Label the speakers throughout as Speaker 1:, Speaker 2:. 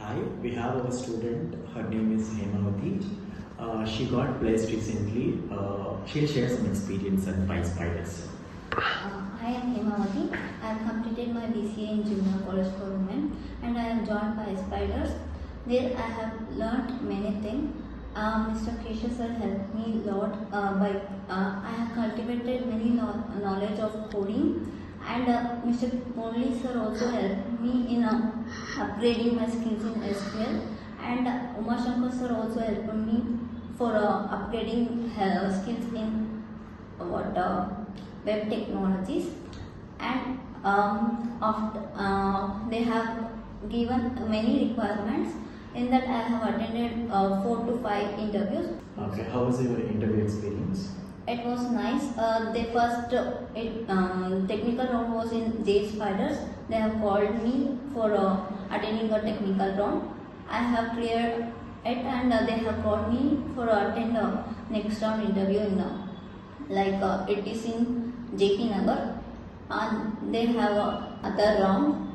Speaker 1: Hi, we have our student. Her name is HEMAVATHI. She got placed recently. She'll share some experience on PySpiders.
Speaker 2: I am Hemavati. I have completed my BCA in Junior College for Women and I have joined PySpiders. There I have learnt many things. Mr. Kesha sir helped me a lot by I have cultivated many knowledge of coding, and Mr. Murli sir also helped me in upgrading my skills in SQL, and Uma Shankar sir also helped me for upgrading skills in web technologies, and they have given many requirements. In that I have attended 4 to 5 interviews.
Speaker 1: Okay, how was your interview experience?
Speaker 2: It was nice. The first technical round was in PySpiders. They have called me for attending a technical round. I have cleared it, and they have called me for attend next round interview in it is in JP Nagar, and they have other round.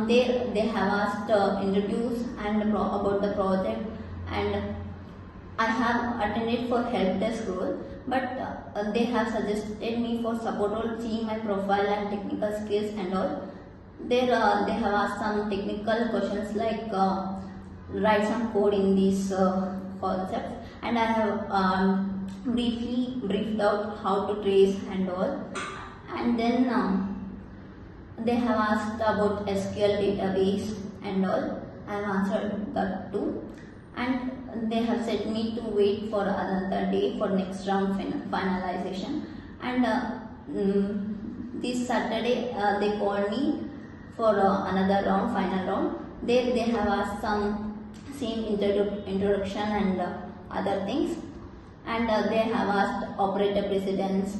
Speaker 2: They have asked introduce and about the project, and I have attended for help desk role, but they have suggested me for support role, seeing my profile and technical skills and all. There they have asked some technical questions like write some code in these concepts, and I have briefly briefed out how to trace and all, and then they have asked about SQL database and all. I have answered that too, and they have said me to wait for another day for next round finalization. And this Saturday they called me for another round, final round. There they have asked some same introduction and other things, and they have asked operator precedence,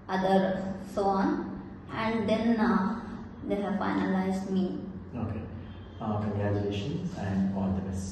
Speaker 2: other so on, and then they have finalized me.
Speaker 1: Okay, congratulations and all the best.